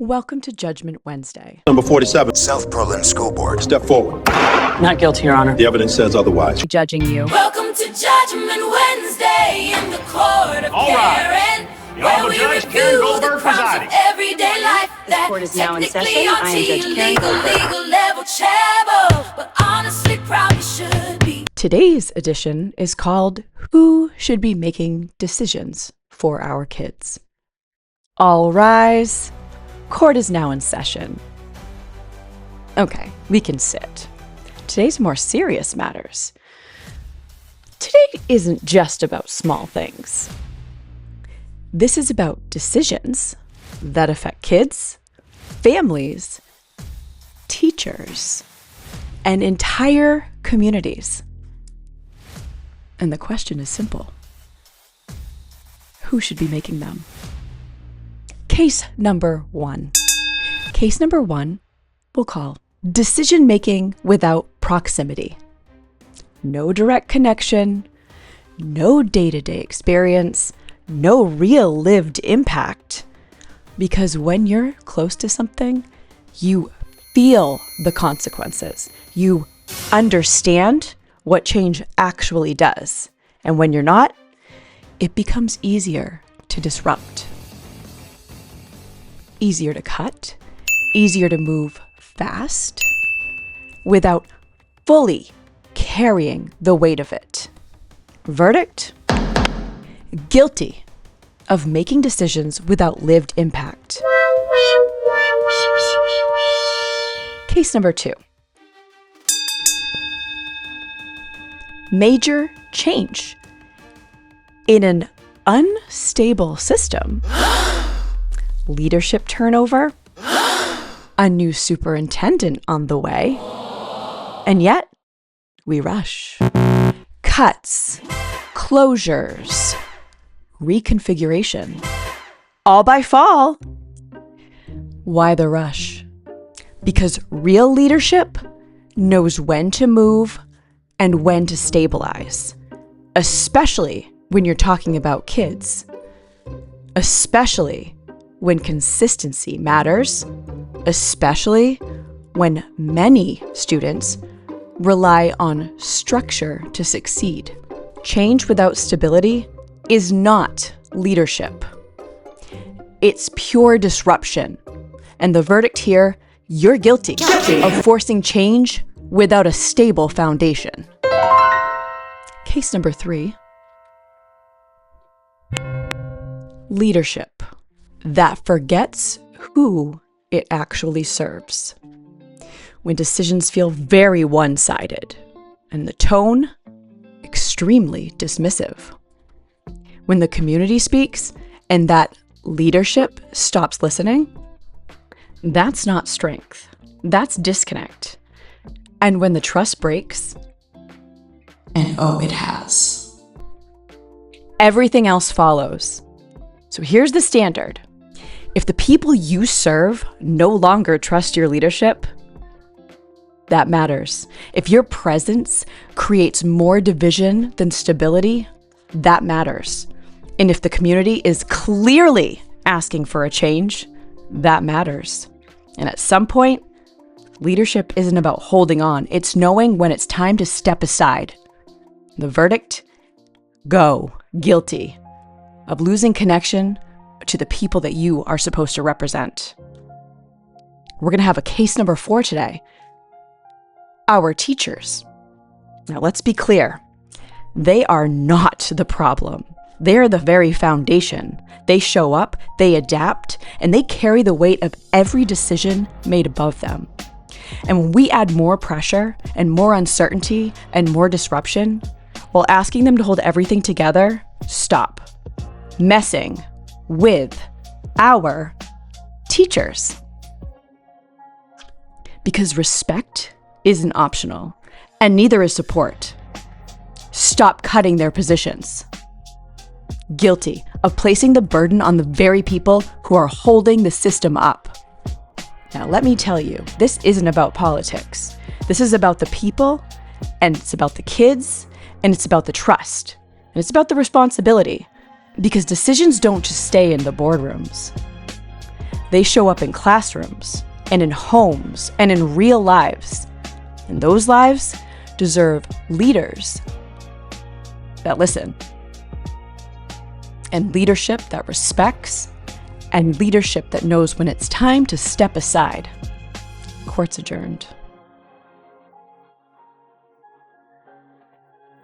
Welcome to Judgment Wednesday. Number 47. South Berlin School Board. Step forward. Not guilty, Your Honor. The evidence says otherwise. Judging you. Welcome to Judgment Wednesday in the court of Karen, where we review the crimes of everyday life that court is now in technically session. on I am Judge Karen legal level travel, but honestly probably should be. Today's edition is called Who Should Be Making Decisions for Our Kids? All rise. Court is now in session. Okay, we can sit. Today's more serious matters. Today isn't just about small things. This is about decisions that affect kids, families, teachers, and entire communities. And the question is simple. Who should be making them? Case number one. Case number one we'll call decision-making without proximity. No direct connection, no day-to-day experience, no real lived impact. Because when you're close to something, you feel the consequences. You understand what change actually does. And when you're not, it becomes easier to disrupt. Easier to cut, easier to move fast, without fully carrying the weight of it. Verdict? Guilty of making decisions without lived impact. Case number two. Major change in an unstable system. Leadership turnover, a new superintendent on the way, and yet we rush. Cuts, closures, reconfiguration, all by fall. Why the rush? Because real leadership knows when to move and when to stabilize, especially when you're talking about kids, especially when consistency matters, especially when many students rely on structure to succeed. Change without stability is not leadership. It's pure disruption. And the verdict here, you're guilty of forcing change without a stable foundation. Case number three. Leadership that forgets who it actually serves. When decisions feel very one-sided and the tone extremely dismissive. When the community speaks and that leadership stops listening, that's not strength. That's disconnect. And when the trust breaks, and oh, it has, everything else follows. So here's the standard. If the people you serve no longer trust your leadership, that matters. If your presence creates more division than stability, that matters. And if the community is clearly asking for a change, that matters. And at some point, leadership isn't about holding on. It's knowing when it's time to step aside. The verdict? Go. Guilty of losing connection to the people that you are supposed to represent. We're going to have a case number 4 today. Our teachers. Now let's be clear. They are not the problem. They are the very foundation. They show up, they adapt, and they carry the weight of every decision made above them. And when we add more pressure and more uncertainty and more disruption, while asking them to hold everything together, stop messing with our teachers. Because respect isn't optional, and neither is support. Stop cutting their positions. Guilty of placing the burden on the very people who are holding the system up. Now, let me tell you, this isn't about politics. This is about the people, and it's about the kids, and it's about the trust, and it's about the responsibility. Because decisions don't just stay in the boardrooms. They show up in classrooms and in homes and in real lives. And those lives deserve leaders that listen, and leadership that respects, and leadership that knows when it's time to step aside. Court's adjourned.